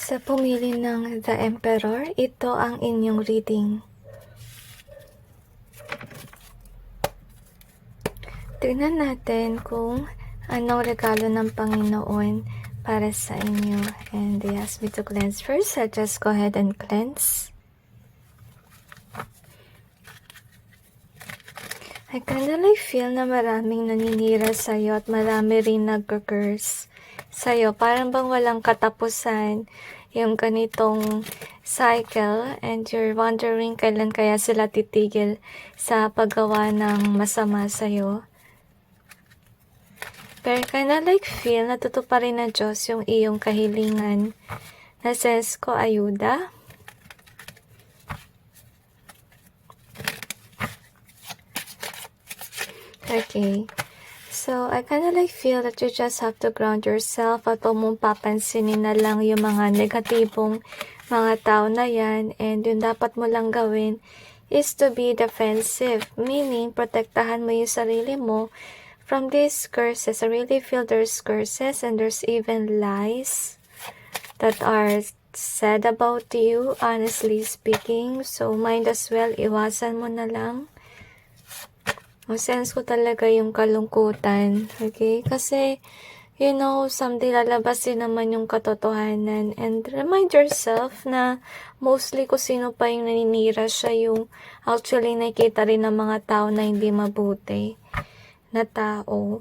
Sa pumili ng The Emperor, ito ang inyong reading. Tingnan natin kung anong regalo ng Panginoon para sa inyo. And they asked me to cleanse first. I'll just go ahead and cleanse. I kinda feel na maraming naninira sa'yo at marami rin nag-curse sa'yo. Parang bang walang katapusan yung ganitong cycle and you're wondering kailan kaya sila titigil sa paggawa ng masama sa'yo. Pero kinda feel natutuparin na Diyos yung iyong kahilingan. Na-sense ko ayuda. Okay. So, I kinda feel that you just have to ground yourself at huwag mong papansinin na lang yung mga negatibong mga tao na yan. And yung dapat mo lang gawin is to be defensive. Meaning, protektahan mo yung sarili mo from these curses. I really feel there's curses and there's even lies that are said about you, honestly speaking. So, might as well, iwasan mo na lang. Sense ko talaga yung kalungkutan, okay? Kasi, you know, someday lalabas din naman yung katotohanan. And remind yourself na mostly kung sino pa yung naninira siya yung actually nakikita rin ng mga tao na hindi mabuti na tao.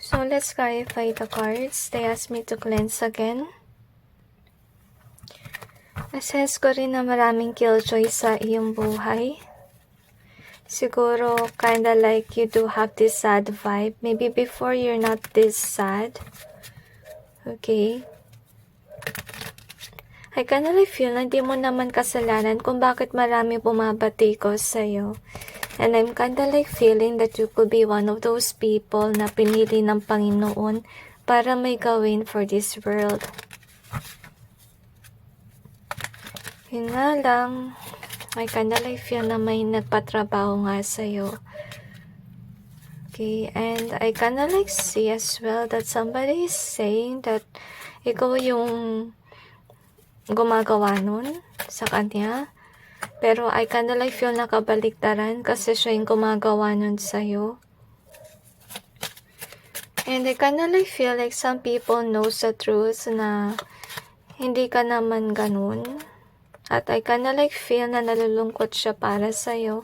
So, let's clarify the cards. They asked me to cleanse again. Sense ko rin na maraming killjoy sa iyong buhay. Siguro, kinda you do have this sad vibe. Maybe before you're not this sad. Okay. I kinda feel na hindi mo naman kasalanan kung bakit marami bumabatikos sa'yo. And I'm kinda feeling that you could be one of those people na pinili ng Panginoon para may gawin for this world. Yun nga lang. I kinda feel na may nagpatrabaho nga sa'yo. Okay, and I kinda see as well that somebody is saying that ikaw yung gumagawa nun sa kanya. Pero I kinda feel nakabaliktaran kasi siya yung gumagawa nun sa'yo. And I kinda feel like some people knows the truth na hindi ka naman ganun. At I kinda feel na nalulungkot siya para sa'yo.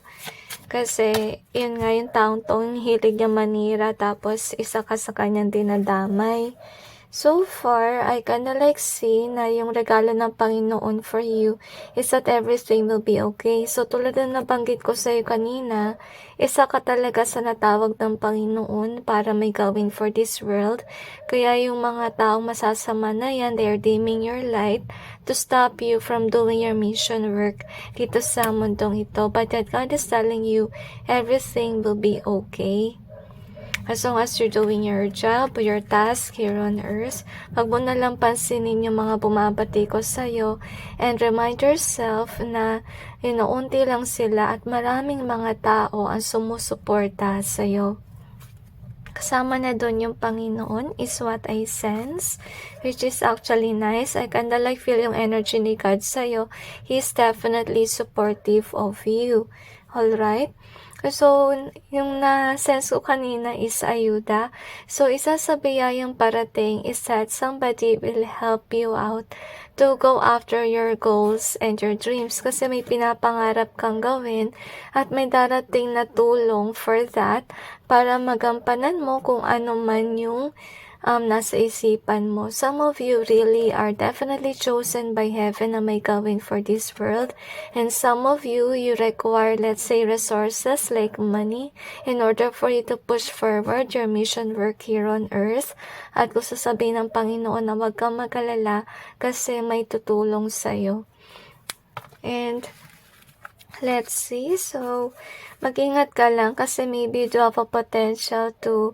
Kasi, yun nga yung taong tong hilig niya manira tapos isa ka sa kanyang dinadamay. So far, I kinda see na yung regalo ng Panginoon for you is that everything will be okay. So, tulad na nabanggit ko sa'yo kanina, isa ka talaga sa natawag ng Panginoon para may gawin for this world. Kaya yung mga taong masasama na yan, they are dimming your light to stop you from doing your mission work dito sa mundong ito. But that God is telling you, everything will be okay. As long as you're doing your job, your task here on earth, wag mo na lang pansinin yung mga bumabatikos sa'yo and remind yourself na unti lang sila at maraming mga tao ang sumusuporta sa'yo. Kasama na doon yung Panginoon is what I sense, which is actually nice. I kinda feel yung energy ni God sa'yo. He's definitely supportive of you. Alright? So, yung na-sense ko kanina is ayuda. So, isa sa biyayang parating is that somebody will help you out to go after your goals and your dreams kasi may pinapangarap kang gawin at may darating na tulong for that para magampanan mo kung ano man yung nasa isipan mo. Some of you really are definitely chosen by heaven na may gawin for this world. And some of you require, let's say, resources like money in order for you to push forward your mission work here on earth. At gusto sabihin ng Panginoon na huwag kang mag-alala kasi may tutulong sa'yo. And let's see. So, mag-ingat ka lang kasi maybe you have a potential to,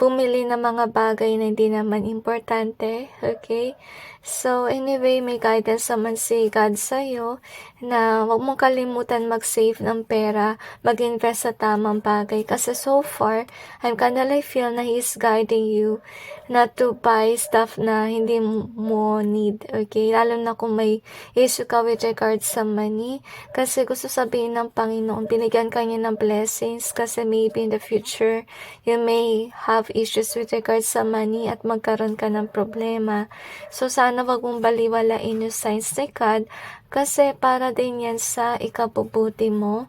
bumili ng mga bagay na hindi naman importante, okay? So, anyway, may guidance naman si God sa'yo na huwag mong kalimutan mag-save ng pera, mag-invest sa tamang bagay. Kasi so far, I'm kinda feel na He's guiding you not to buy stuff na hindi mo need, okay? Lalo na kung may issue ka with regards sa money. Kasi gusto sabihin ng Panginoon, binigyan ka niya ng blessings kasi maybe in the future, you may have issues with regards sa money at magkaroon ka ng problema. So, sana wag mong baliwalain yung signs ni God kasi para din yan sa ikabubuti mo.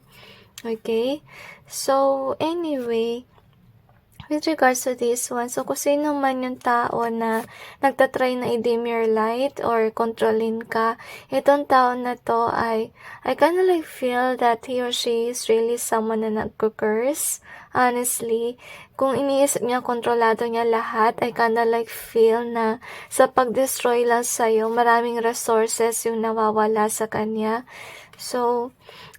Okay? So, anyway, with regards to this one, so kung sino man yung tao na nagtatry na i-dim your light or kontrolin ka, itong tao na to I kinda like feel that he or she is really someone na nagko-curse. Honestly, kung iniisip niya kontrolado niya lahat, I kinda like feel na sa pag-destroy lang sa'yo, maraming resources yung nawawala sa kanya. So,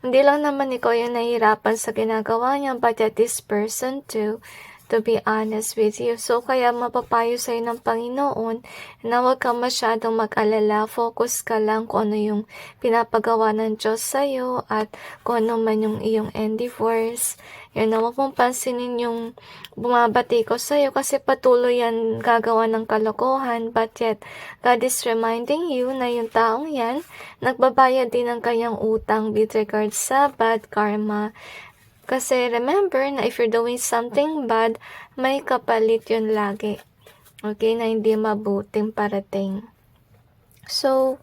hindi lang naman ikaw yung nahihirapan sa ginagawa niya, but at this person too, to be honest with you. So, kaya mapapayo sa'yo ng Panginoon na huwag ka masyadong mag-alala. Focus ka lang kung ano yung pinapagawa ng Diyos sa'yo at kung ano man yung iyong endeavors. Yun na, huwag mong pansinin yung bumabati ko sa'yo kasi patuloy yan gagawa ng kalokohan. But yet, God is reminding you na yung taong yan, nagbabayad din ng kanyang utang with regards sa bad karma. Kasi remember na if you're doing something bad, may kapalit yun lagi. Okay, na hindi mabuting parating. So,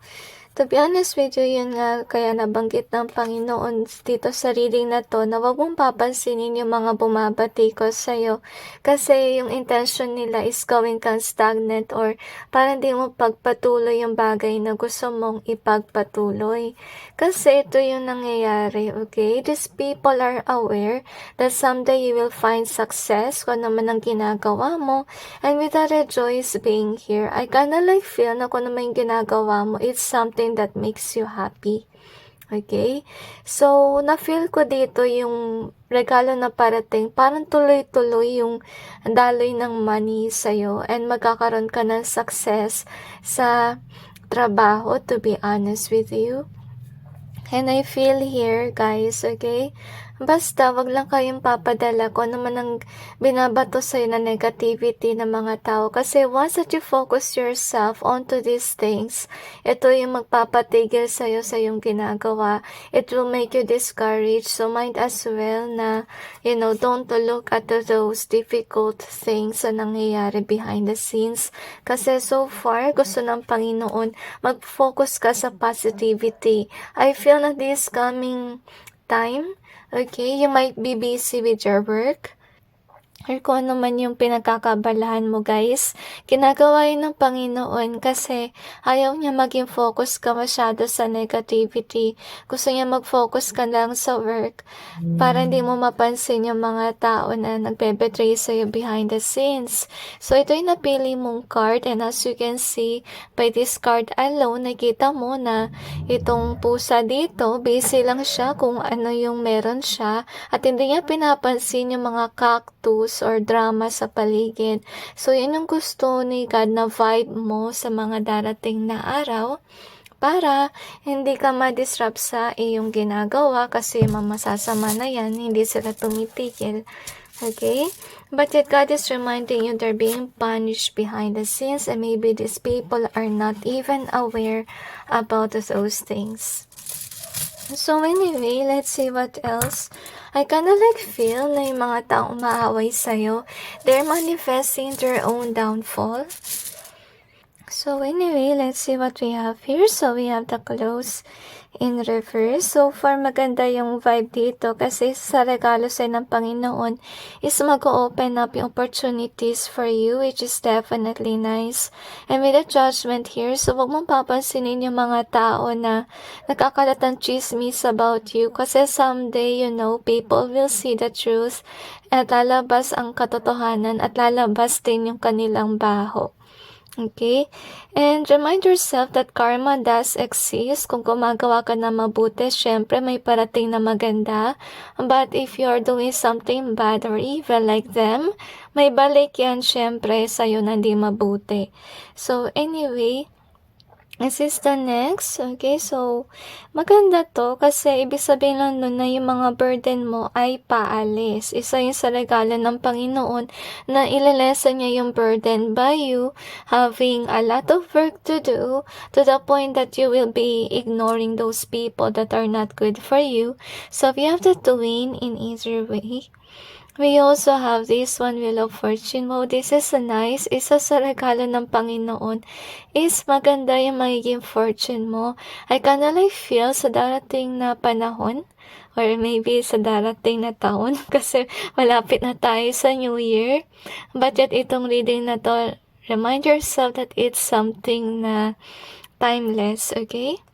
to be honest with you, yun nga, kaya nabanggit ng Panginoon dito sa reading na to, na wag mong papansinin yung mga bumabati ko sa'yo. Kasi yung intention nila is gawin kang stagnant or parang di mo pagpatuloy yung bagay na gusto mong ipagpatuloy. Kasi ito yung nangyayari, okay? These people are aware that someday you will find success kung naman ang ginagawa mo. And with that rejoice being here, I kinda like feel na kung naman yung ginagawa mo, it's something that makes you happy. Okay? So, na-feel ko dito yung regalo na parating. Parang tuloy-tuloy yung daloy ng money sa'yo and magkakaroon ka ng success sa trabaho, to be honest with you. And I feel here, guys, okay? Basta, wag lang kayong papadala kung ano man ang binabato sa'yo na negativity ng mga tao. Kasi once that you focus yourself onto these things, ito yung magpapatigil sa'yo sa iyong ginagawa. It will make you discouraged. So, might as well na, don't look at those difficult things na nangyayari behind the scenes. Kasi so far, gusto ng Panginoon, mag-focus ka sa positivity. I feel na this coming time, okay, you might be busy with your work or kung ano man yung pinagkakabalahan mo, guys. Ginagawa yun ng Panginoon kasi ayaw niya maging focus ka masyado sa negativity. Gusto niya mag-focus ka lang sa work para hindi mo mapansin yung mga tao na nagbe-betray sa'yo behind the scenes. So, ito yung napili mong card and as you can see, by this card alone, nakita mo na itong pusa dito, busy lang siya kung ano yung meron siya at hindi niya pinapansin yung mga cactus or drama sa paligid. So, yun yung gusto ni God na vibe mo sa mga darating na araw para hindi ka ma-disrupt sa iyong ginagawa kasi mamasasama na yan, hindi sila tumitigil. Okay? But yet God is reminding you they're being punished behind the scenes and maybe these people are not even aware about those things. So anyway, let's see what else. I kinda like feel na yung mga taong maaway sa'yo, they're manifesting their own downfall. So anyway, let's see what we have here. So we have the close in reverse. So far maganda yung vibe dito kasi sa regalo sa ng Panginoon is mag-open up yung opportunities for you, which is definitely nice. And with the judgment here, so wag mong papansinin yung mga tao na nakakalat ng chismis about you kasi someday, people will see the truth at lalabas ang katotohanan at lalabas din yung kanilang baho. Okay? And remind yourself that karma does exist. Kung gumagawa ka na mabuti, syempre may parating na maganda. But if you're doing something bad or evil like them, may balik yan syempre sa'yo na di mabuti. So anyway, This is the next. Okay, so maganda to kasi ibig sabihin lang nun na yung mga burden mo ay paalis. Isa yung sa regalo ng Panginoon na ilalesen niya yung burden by you having a lot of work to the point that you will be ignoring those people that are not good for you. So we have the twin in easier way. We also have this one, Wheel of Fortune. Wow, this is a nice. Isa sa regalo ng Panginoon is maganda yung magiging fortune mo. I kinda like feel sa darating na panahon or maybe sa darating na taon kasi malapit na tayo sa New Year. But yet itong reading na to, remind yourself that it's something na timeless, okay?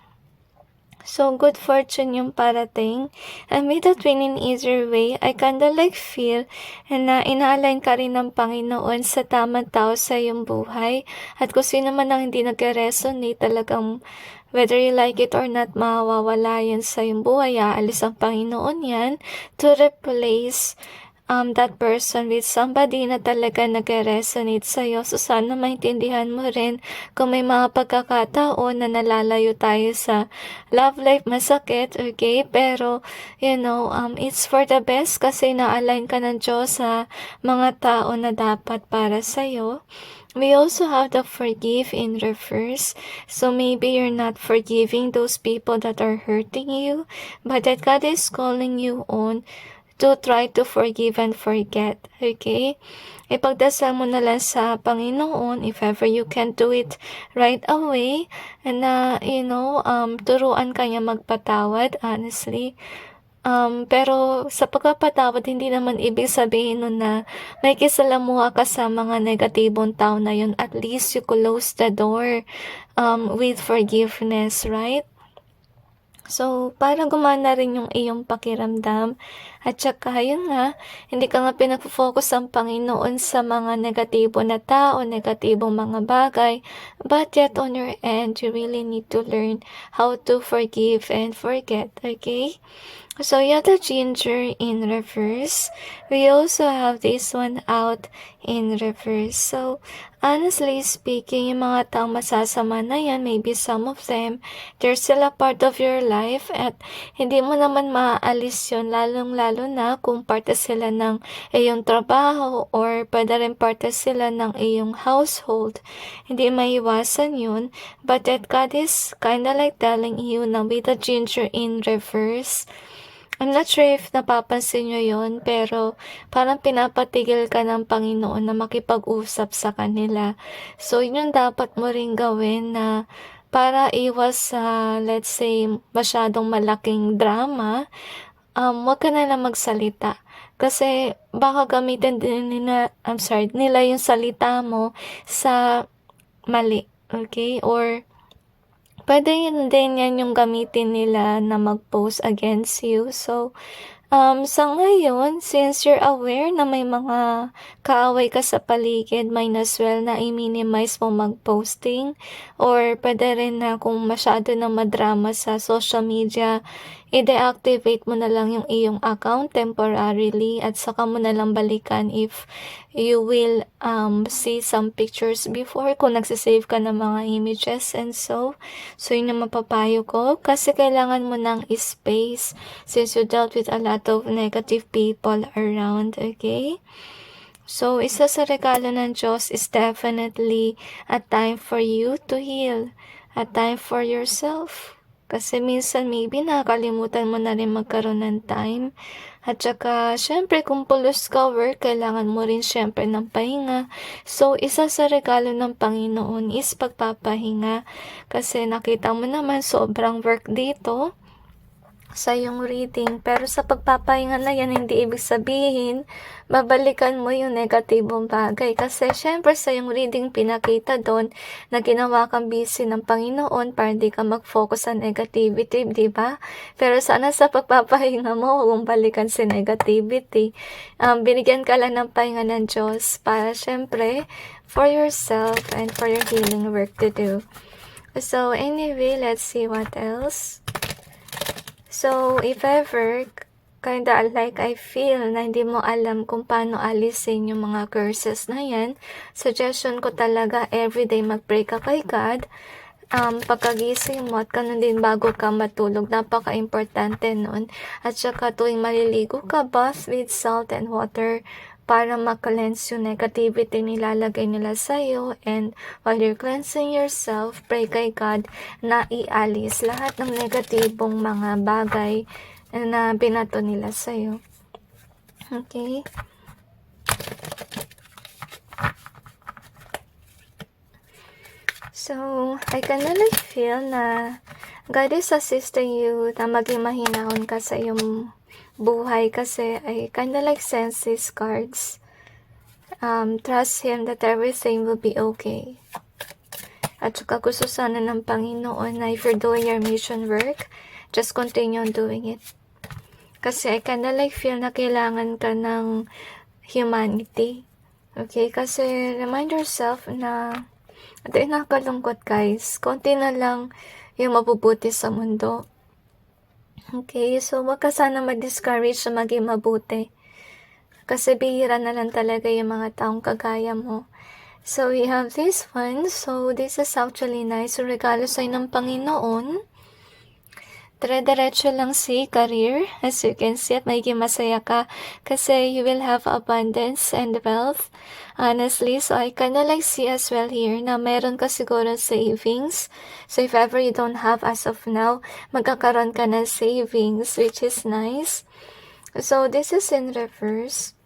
So, good fortune yung parating. And with the twin in easier way, I kinda like feel na ina-align ka rin ng Panginoon sa tamang tao sa iyong buhay. At kung sino man ang hindi nag-resonate, talagang whether you like it or not, mawawala yan sa iyong buhay. Aalis ang Panginoon yan to replace that person with somebody na talaga nag-resonate sa'yo. So, sana maintindihan mo rin kung may mga pagkakataon na nalalayo tayo sa love life, masakit, okay? Pero, it's for the best kasi na-align ka ng Diyos sa mga tao na dapat para sa'yo. We also have the forgive in reverse. So maybe you're not forgiving those people that are hurting you, but that God is calling you on to try to forgive and forget, okay? Ipagdasal mo na lang sa Panginoon if ever you can do it right away and turuan ka niya magpatawad, honestly. Pero sa pagpapatawad, hindi naman ibig sabihin nun na may kisalamuha ka sa mga negatibong tao na yun. At least you close the door with forgiveness, right? So, para gumana rin yung iyong pakiramdam. At saka, yun nga, hindi ka nga pinag-focus ang Panginoon sa mga negatibo na tao, negatibong mga bagay. But yet, on your end, you really need to learn how to forgive and forget, okay? So, you have the ginger in reverse. We also have this one out in reverse. So, honestly speaking, yung mga taong masasama na yan, maybe some of them, they're still a part of your life at hindi mo naman maaalis yun, lalong-lalo na kung parte sila ng iyong trabaho or pwede rin parte sila ng iyong household. Hindi maiwasan yun, but that God is kinda like telling you na with the ginger in reverse, I'm not sure if napapansin nyo yon, pero parang pinapatigil ka ng Panginoon na makipag-usap sa kanila. So, yun yung dapat mo rin gawin na para iwas sa, let's say, masyadong malaking drama, wag ka na lang magsalita. Kasi baka gamitin din nila yung salita mo sa mali, okay? Or pwede yun din yan yung gamitin nila na mag-post against you. So, sa ngayon, since you're aware na may mga kaaway ka sa paligid, might as well na i-minimize mo mag-posting. Or pwede rin na kung masyado na madrama sa social media, i-deactivate mo na lang yung iyong account temporarily at saka mo na lang balikan if you will see some pictures before kung nagsisave ka ng mga images and so yun ang mapapayo ko kasi kailangan mo ng space since you dealt with a lot of negative people around, okay? So, isa sa regalo ng Diyos is definitely a time for you to heal, a time for yourself. Kasi minsan maybe nakakalimutan mo na rin magkaroon ng time. At saka, syempre kung pulos ka work, kailangan mo rin syempre ng pahinga. So, isa sa regalo ng Panginoon is pagpapahinga. Kasi nakita mo naman sobrang work dito sa yung reading. Pero sa pagpapahinga na yan, hindi ibig sabihin, babalikan mo yung negatibong bagay. Kasi syempre sa yung reading, pinakita doon na ginawa kang busy ng Panginoon para hindi ka mag-focus sa negativity, di ba? Pero sana sa pagpapahinga mo, huwag mong balikan si negativity. Binigyan ka lang ng pahinga ng Diyos para syempre, for yourself and for your healing work to do. So anyway, let's see what else. So, if ever, kinda like I feel na hindi mo alam kung paano alisin yung mga curses na yan, suggestion ko talaga everyday mag-pray ka kay God pagkagising mo at ganun din bago ka matulog. Napaka-importante nun. At saka tuwing maliligo ka, bath with salt and water para ma-cleanse yung negativity nilalagay nila sa'yo. And while you're cleansing yourself, pray kay God na ialis lahat ng negatibong mga bagay na binato nila sa'yo. Okay? So, I can really feel na God is assisting you na maging mahinahon ka sa iyong buhay kasi I kinda like sense these cards. Trust Him that everything will be okay. At saka gusto sana ng Panginoon na if you're doing your mission work, just continue on doing it. Kasi I kinda like feel na kailangan ka ng humanity. Okay? Kasi remind yourself na at nakakalungkot guys, konti na lang yung mabubuti sa mundo. Okay, so wag ka sana ma-discourage na maging mabuti. Kasi bihira na lang talaga yung mga taong kagaya mo. So we have this one. So this is actually nice. So regalo sa'yo ng Panginoon. Dire-diretso lang si career. As you can see, at magiging masaya ka kasi you will have abundance and wealth. Honestly, so I kinda like see as well here na meron ka siguro savings. So if ever you don't have as of now, magkakaroon ka ng savings, which is nice. So this is in reverse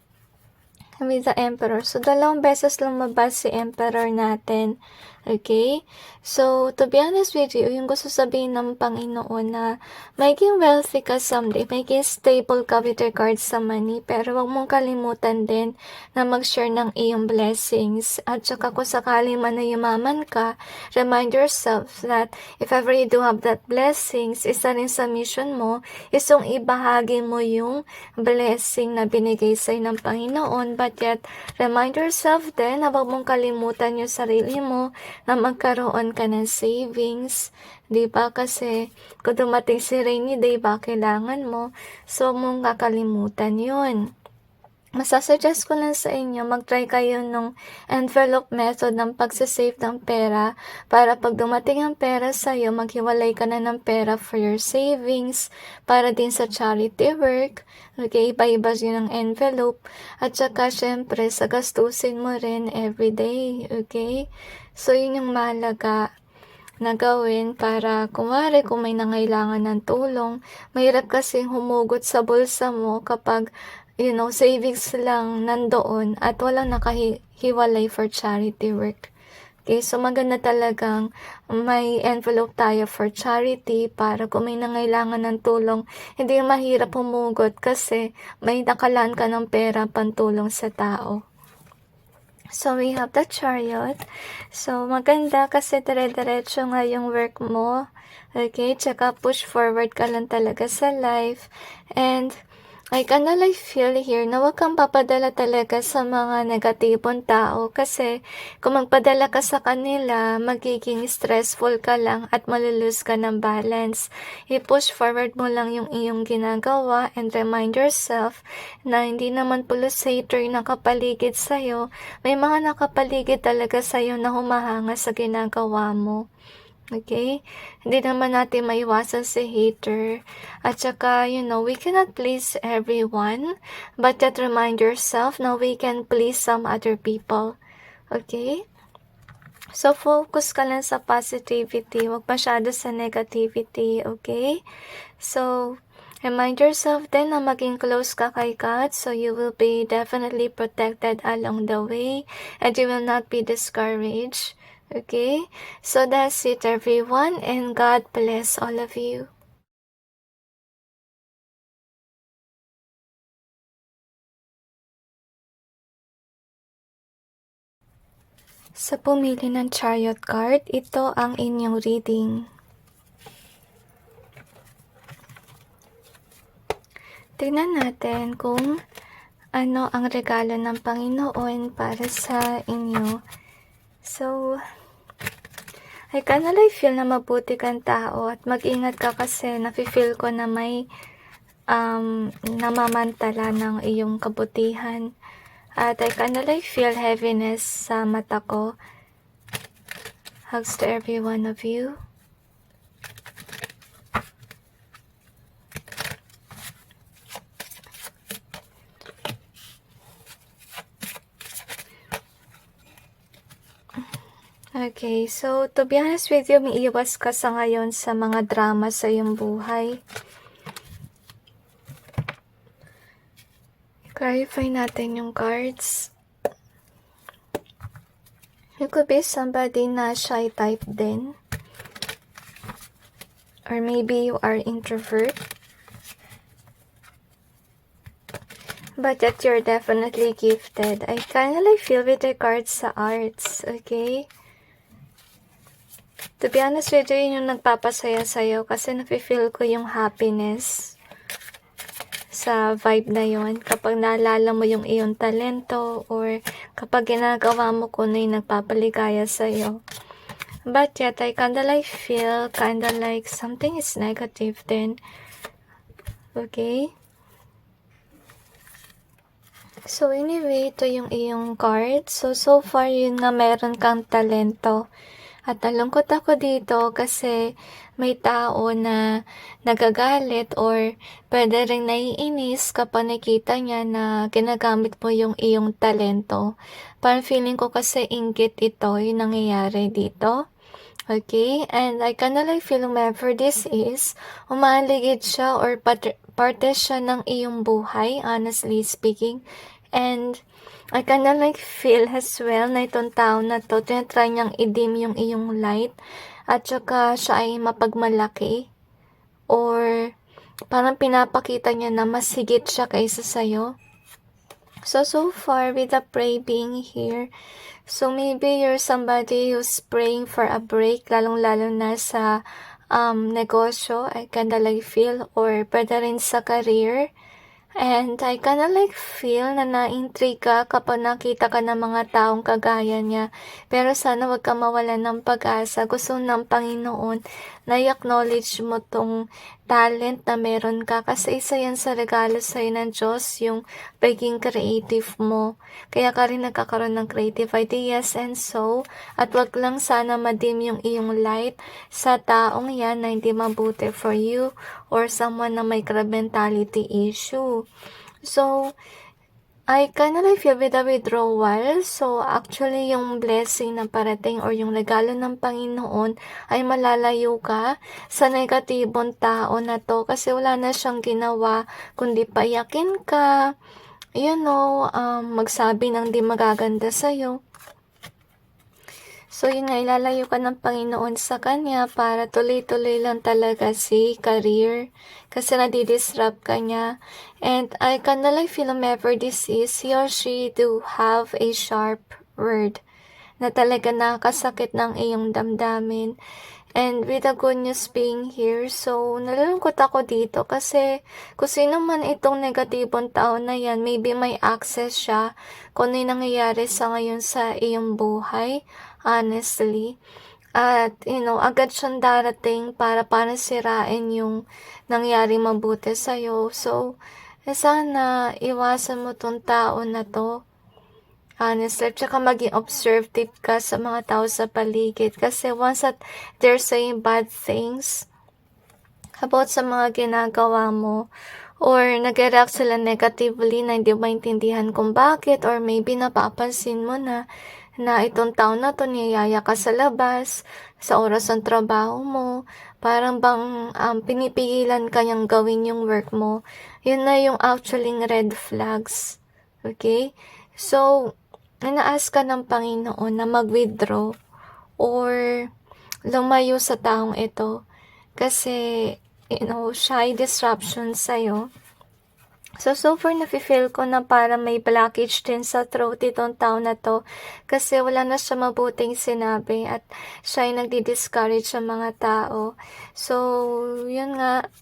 with the Emperor. So dalawang beses lumabas si Emperor natin. Okay? So, to be honest with you, yung gusto sabihin ng Panginoon na maging wealthy ka someday, maging stable ka with regards sa money, pero wag mong kalimutan din na mag-share ng iyong blessings. At saka kung sakali man na yumaman ka, remind yourself that if ever you do have that blessings, isa rin sa mission mo, is yung ibahagi mo yung blessing na binigay sa'yo ng Panginoon, but yet, remind yourself din na wag mong kalimutan yung sarili mo, na magkaroon ka ng savings, di ba? Kasi kung dumating si rainy day ba, kailangan mo, so mong kakalimutan yun. Masasuggest ko lang sa inyo, mag-try kayo nung envelope method ng pagsasave ng pera para pag dumating ang pera sa'yo, maghiwalay ka na ng pera for your savings, para din sa charity work, okay, iba-iba yun ang envelope, at saka syempre sa gastusin mo rin everyday, okay? So yun yung mahalaga na gawin para kumare kung may nangailangan ng tulong, mahirap kasing humugot sa bulsa mo kapag savings lang nandoon at walang nakahiwalay for charity work. Okay, so maganda talagang may envelope tayo for charity para kung may nangailangan ng tulong, hindi mahirap humugot kasi may nakalaan ka ng pera pantulong sa tao. So, we have the Chariot. So, maganda kasi dire-diretso nga yung work mo. Okay, tsaka push forward ka lang talaga sa life. And I kinda like feel here na huwag kang papadala talaga sa mga negatibong tao kasi kung magpadala ka sa kanila, magiging stressful ka lang at malulose ka ng balance. I-push forward mo lang yung iyong ginagawa and remind yourself na hindi naman pulos hater nakapaligid sa'yo. May mga nakapaligid talaga sa'yo na humahanga sa ginagawa mo. Okay? Hindi naman natin maiwasan si hater. At saka, we cannot please everyone. But yet remind yourself na we can please some other people. Okay? So, focus ka lang sa positivity. Huwag masyado sa negativity. Okay? So, remind yourself din na maging close ka kay God so you will be definitely protected along the way and you will not be discouraged. Okay, so that's it everyone, and God bless all of you. Sa pumili ng Chariot card, ito ang inyong reading. Tingnan natin kung ano ang regalo ng Panginoon para sa inyo. So, I kinda like feel na mabuti kang tao at mag-ingat ka kasi nafe-feel ko na may namamantala ng iyong kabutihan. At I kinda like feel heaviness sa mata ko. Hugs to every one of you. Okay, so to be honest with you, umiiwas ka sa ngayon sa mga drama sa iyong buhay. Clarify natin yung cards. You could be somebody na shy type din. Or maybe you are introvert. But that you're definitely gifted. I kinda like feel with regards sa arts, okay? To be honest with you, yun yung nagpapasaya sa'yo kasi nafe-feel ko yung happiness sa vibe na yon kapag naalala mo yung iyong talento or kapag ginagawa mo kung ano yung nagpapaligaya sa'yo. But yet, I kinda like feel kinda like something is negative then. Okay? So anyway, ito yung iyong card. So far, yun nga meron kang talento. At nalungkot ako dito kasi may tao na nagagalit or pwede rin naiinis kapag nakita niya na ginagamit mo yung iyong talento. Parang feeling ko kasi inggit ito yung nangyayari dito. Okay, and I kinda like feel whomever this is, umaligid siya or parte siya ng iyong buhay, honestly speaking. And I kinda like feel as well na itong tao na to, tinatry niyang i-dim yung iyong light at saka siya ay mapagmalaki or parang pinapakita niya na mas higit siya kaysa sa'yo. So far with the pray being here, so maybe you're somebody who's praying for a break, lalong-lalo na sa negosyo, I kinda like feel, or pwede rin sa career. And I kinda like feel na na-intrigue ka kapag nakita ka ng mga taong kagaya niya. Pero sana wag ka mawalan ng pag-asa. Gusto ng Panginoon na i-acknowledge mo tong talent na meron ka. Kasi isa yan sa regalo sa'yo ng Diyos, yung pagiging creative mo. Kaya ka rin nagkakaroon ng creative ideas and so. At wag lang sana madim yung iyong light sa taong yan na hindi mabuti for you or someone na may crab mentality issue. So, I kinda like feel with the withdrawal. So, actually, yung blessing na parating or yung regalo ng Panginoon ay malalayo ka sa negatibong tao na to kasi wala na siyang ginawa kundi payakin ka, magsabi ng di magaganda sa'yo. So, yun nga, ilalayo ka ng Panginoon sa Kanya para tuloy-tuloy lang talaga si career kasi nadidisrupt ka niya. And I kinda like feel whomever this is, he or she do have a sharp word na talaga nakakasakit ng iyong damdamin. And with the good news being here, so nalulungkot ako dito kasi kung sino man itong negatibong tao na yan, maybe may access siya kung ano yung nangyayari sa ngayon sa iyong buhay, honestly. At, agad siyang darating para sirain yung nangyari mabuti sa'yo. So, sana iwasan mo tong tao na to. Honestly, tsaka maging observative ka sa mga tao sa paligid. Kasi once that they're saying bad things about sa mga ginagawa mo, or nag-react sila negatively na hindi maintindihan kung bakit, or maybe napapansin mo na itong tao na to niyaya ka sa labas, sa oras ng trabaho mo, parang bang pinipigilan ka niyang gawin yung work mo, yun na yung actually red flags. Okay? So, ina-ask ka ng Panginoon na mag-withdraw or lumayo sa taong ito kasi, shy disruption sa'yo. So far nafe-feel ko na para may blockage din sa throat itong tao na to kasi wala na siya mabuting sinabi at siya ay nagdi-discourage sa mga tao. So, yun nga,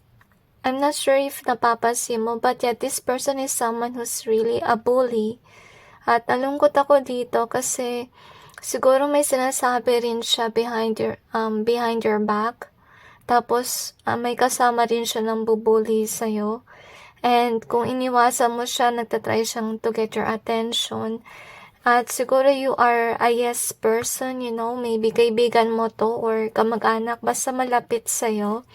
I'm not sure if napapansin mo, but yet this person is someone who's really a bully. At nalungkot ako dito kasi siguro may sinasabi rin siya behind your back. Tapos may kasama rin siya ng bubuli sa'yo. And kung iniwasan mo siya, nagtatry siyang to get your attention. At siguro you are a yes person, maybe kaibigan mo to or kamag-anak, basta malapit sa'yo.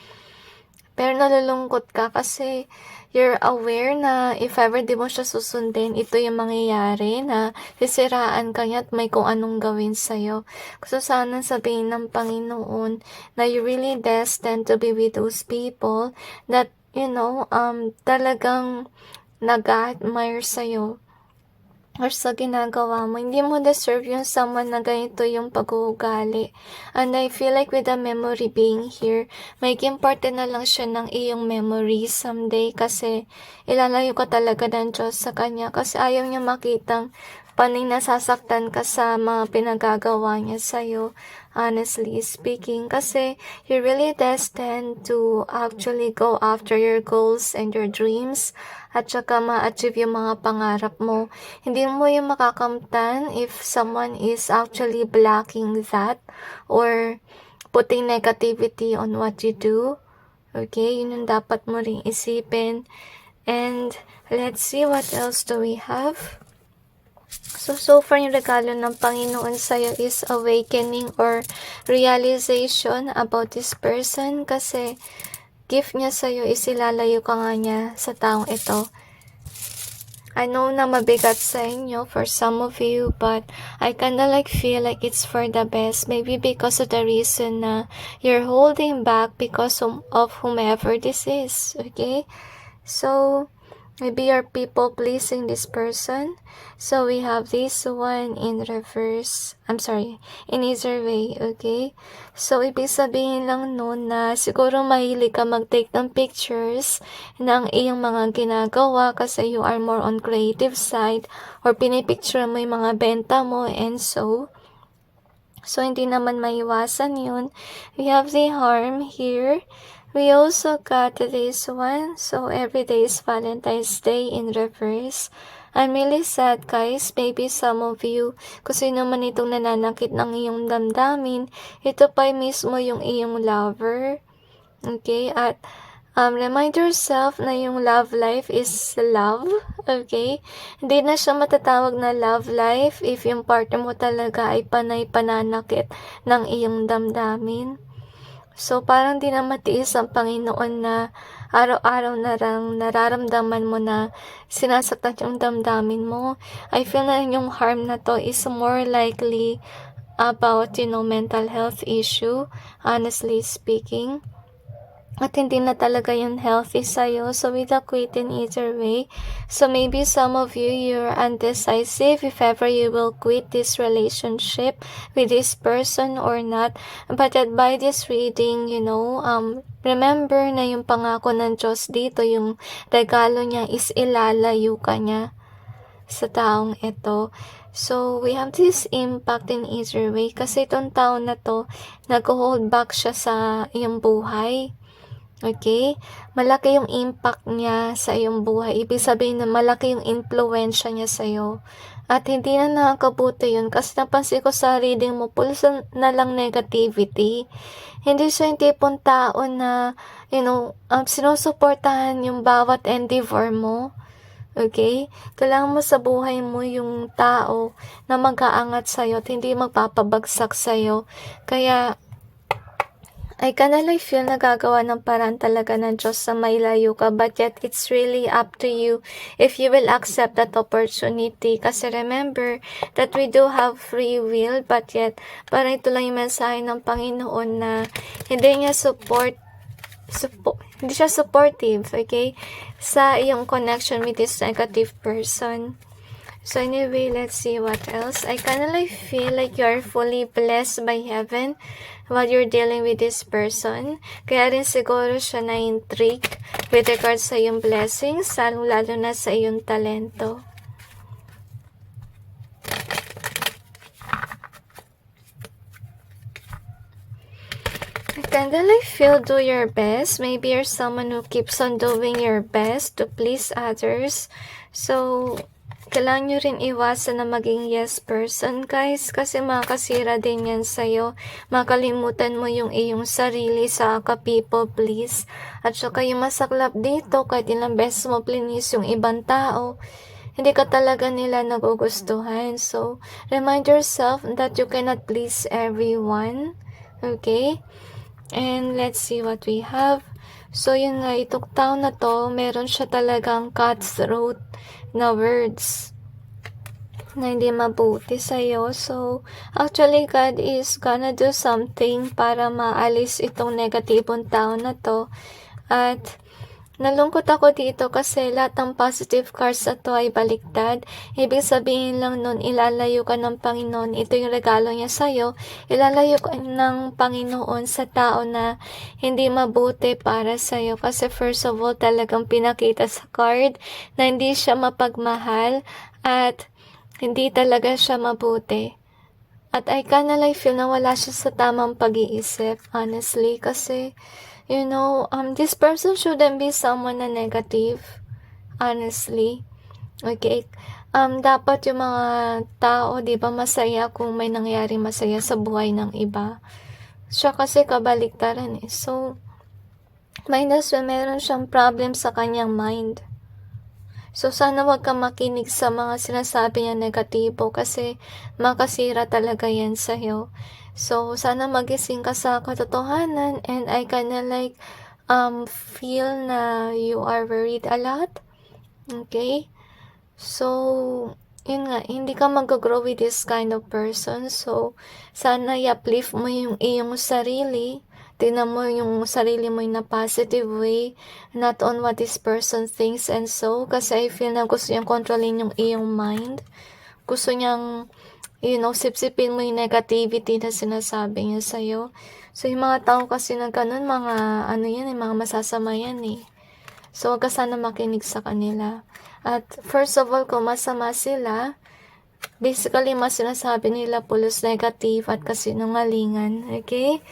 Pero nalulungkot ka kasi you're aware na if ever di mo siya susundin, ito yung mangyayari na sisiraan ka niya at may kung anong gawin sa'yo. Gusto sana sabihin ng Panginoon na you really destined to be with those people that, talagang nag-admire sa'yo or sa ginagawa mo. Hindi mo deserve yung someone na ganito yung pag-uugali. And I feel like with the memory being here, magiging parte na lang siya ng iyong memory someday kasi ilalayo ka talaga ng Diyos sa Kanya kasi ayaw niya makitang paning nasasaktan ka sa mga pinagagawa niya sa'yo, honestly speaking. Kasi you're really destined to actually go after your goals and your dreams at saka ma-achieve yung mga pangarap mo. Hindi mo yung makakamtan if someone is actually blocking that or putting negativity on what you do. Okay, yun yung dapat mo ring isipin. And let's see what else do we have. So far yung regalo ng Panginoon sa'yo is awakening or realization about this person kasi gift niya sa'yo is ilalayo ka nga niya sa taong ito. I know na mabigat sa inyo for some of you, but I kinda feel like it's for the best. Maybe because of the reason na you're holding back because of whomever this is, okay? So, maybe you're people pleasing this person. So we have this one in reverse. In either way, okay? So ibig sabihin lang nun na siguro mahilig ka mag-take ng pictures ng iyong mga ginagawa kasi you are more on creative side or pinipicture mo yung mga benta mo and so hindi naman maiwasan yun. We have the harm here. We also got this one. So, every day is Valentine's Day in reverse. I'm really sad, guys. Maybe some of you, kasi naman itong nananakit ng iyong damdamin, ito pa mismo yung iyong lover. Okay? At, remind yourself na yung love life is love. Okay? Hindi na siya matatawag na love life if yung partner mo talaga ay panay-pananakit ng iyong damdamin. So, parang di na matiis ang Panginoon na araw-araw na lang nararamdaman mo na sinasaktan yung damdamin mo. I feel na yung harm na to is more likely about, mental health issue, honestly speaking. At hindi na talaga yung healthy sa'yo. So, with a quit in either way. So, maybe some of you, you're undecisive if ever you will quit this relationship with this person or not. But by this reading, remember na yung pangako ng Diyos dito, yung regalo niya is ilalayo ka niya sa taong ito. So, we have this impact in either way. Kasi itong taon na to, nag-hold back siya sa iyong buhay. Okay? Malaki yung impact niya sa iyong buhay. Ibig sabihin na malaki yung influensya niya sa iyo. At hindi na nakakabuti yun kasi napansin ko sa reading mo, pulsa na lang negativity. Hindi siya yung tipong tao na, sinusuportahan yung bawat endeavor mo. Okay? Kailangan mo sa buhay mo yung tao na mag-aangat sa'yo at hindi magpapabagsak sa'yo. Kaya, I kinda feel na gagawa ng paraan talaga ng Diyos sa mailayo ka, but yet it's really up to you if you will accept that opportunity. Kasi remember that we do have free will, but yet parang ito lang yung mensahe ng Panginoon na hindi siya supportive, okay, sa iyong connection with this negative person. So anyway, let's see what else. I kinda feel like you're fully blessed by heaven while you're dealing with this person. Kaya rin siguro siya na-intrigue with regards sa iyong blessings, lalo na sa iyong talento. I kinda feel do your best. Maybe you're someone who keeps on doing your best to please others. So, kailangan nyo rin iwasan na maging yes person, guys, kasi makakasira din yan sa'yo. Makalimutan mo yung iyong sarili sa people please. At saka yung masaklap dito, kahit ilang beses mo plinis yung ibang tao, hindi ka talaga nila nagugustuhan. So, remind yourself that you cannot please everyone. Okay? And let's see what we have. So, yun nga, itong tao na to, meron siya talagang cutthroat na words na hindi mabuti sa'yo. So, actually, God is gonna do something para maalis itong negatibong tao na to. At nalungkot ako dito kasi lahat ng positive cards na to ay baliktad. Ibig sabihin lang nun, ilalayo ka ng Panginoon. Ito yung regalo niya sa'yo. Ilalayo ka ng Panginoon sa tao na hindi mabuti para sa'yo. Kasi first of all, talagang pinakita sa card na hindi siya mapagmahal at hindi talaga siya mabuti. At I kinda like feel na wala siya sa tamang pag-iisip, honestly, kasi this person shouldn't be someone na negative, honestly. Okay? Dapat yung mga tao, di ba, masaya kung may nangyari masaya sa buhay ng iba. Siya kasi kabaliktaran eh. So, minus when meron siyang problem sa kanyang mind. So, sana wag ka makinig sa mga sinasabi niya negatibo kasi makasira talaga yan sa'yo. So, sana magising ka sa katotohanan and I kinda like feel na you are worried a lot. Okay? So, yun nga, hindi ka mag-grow with this kind of person. So, sana i-uplift mo yung iyong sarili. Tingnan mo yung sarili mo in a positive way, not on what this person thinks and so. Kasi I feel na gusto niyang kontrolin yung iyong mind. Gusto niyang, sipsipin mo yung negativity na sinasabi niya sa'yo. So, yung mga tao kasi na ganun, mga mga masasama yan eh. So, wag ka sana makinig sa kanila. At first of all, kung masama sila, basically, mas sinasabi nila pulos negative at kasinungalingan. Okay?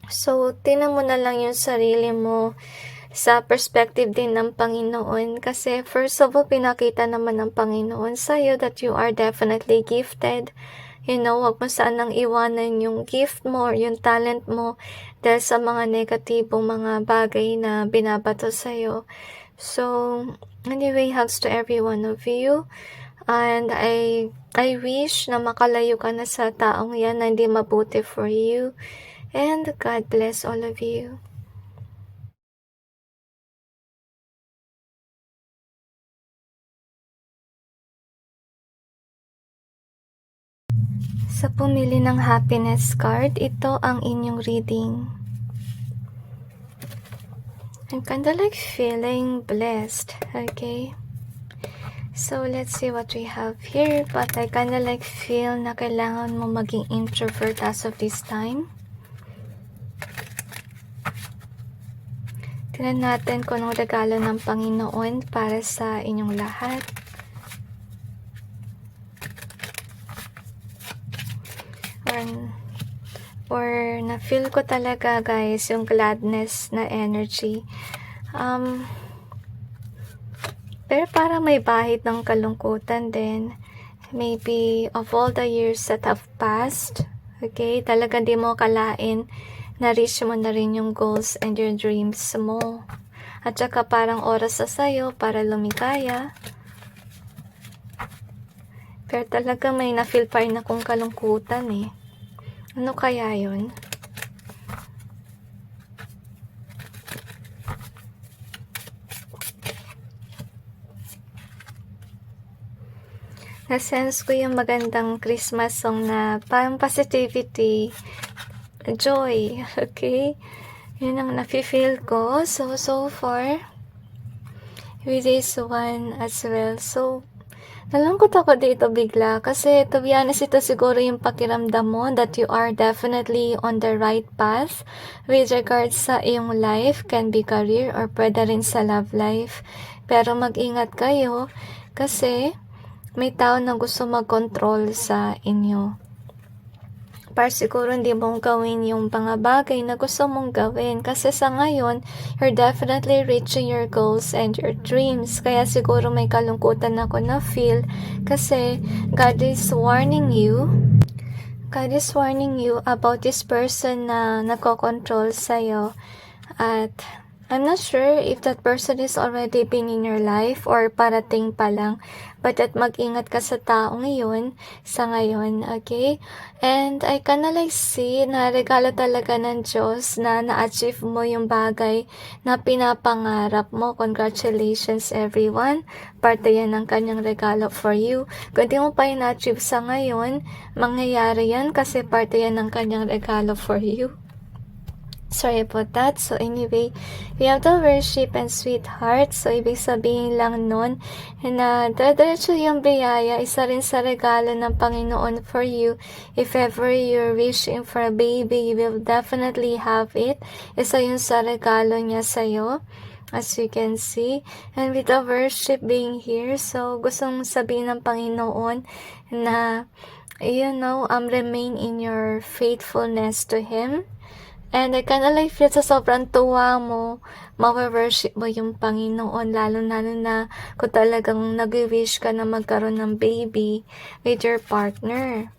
So, tingnan mo na lang yung sarili mo sa perspective din ng Panginoon. Kasi, first of all, pinakita naman ng Panginoon sa'yo that you are definitely gifted. Wag mo sanang iwanan yung gift mo or yung talent mo dahil sa mga negatibong mga bagay na binabato sa'yo. So, anyway, hugs to every one of you. And I wish na makalayo ka na sa taong yan na hindi mabuti for you. And God bless all of you. Sa pumili ng happiness card, ito ang inyong reading. I'm kinda like feeling blessed, okay? So, let's see what we have here. But I kinda like feel na kailangan mo maging introvert as of this time. Tingnan natin kung anong regalo ng Panginoon para sa inyong lahat. Or na-feel ko talaga guys yung gladness na energy. Pero parang may bahid ng kalungkutan din. Maybe of all the years that have passed, okay, talaga di mo kalain na-reach mo na rin yung goals and your dreams mo. At saka parang oras na sa'yo para lumikaya. Pero talaga may na-feel pa rin akong kalungkutan eh. Ano kaya yun? Na-sense ko yung magandang Christmas song na parang positivity, joy, okay? Yun ang nafe-feel ko. So far, with this one as well. So, nalungkot ako dito bigla kasi to be honest, ito siguro yung pakiramdam mo that you are definitely on the right path with regards sa iyong life, can be career or pwede rin sa love life. Pero mag-ingat kayo kasi may tao na gusto mag-control sa inyo. Para siguro hindi mong gawin yung mga bagay na gusto mong gawin. Kasi sa ngayon, you're definitely reaching your goals and your dreams. Kaya siguro may kalungkutan ako na feel. Kasi God is warning you. God is warning you about this person na nagko-control sa'yo. At I'm not sure if that person is already been in your life or parating pa lang. But at mag-ingat ka sa taong iyon sa ngayon, okay? And I kinda like see na regalo talaga ng Diyos na na-achieve mo yung bagay na pinapangarap mo. Congratulations everyone. Parte yan ng kanyang regalo for you. Kung di mo pa yung na-achieve sa ngayon, mangyayari yan kasi parte yan ng kanyang regalo for you. Sorry about that. So anyway, we have the worship and sweetheart. So ibig sabihin lang nun na diretso yung biyaya, isa rin sa regalo ng Panginoon for you. If ever you're wishing for a baby, you will definitely have it. Isa yun sa regalo niya sa'yo, as you can see. And with the worship being here, so gustong sabihin ng Panginoon na, remain in your faithfulness to Him. And I kinda like feel sa sobrang tuwa mo, ma-worship mo yung Panginoon, lalo na kung talagang nag-wish ka na magkaroon ng baby with your partner.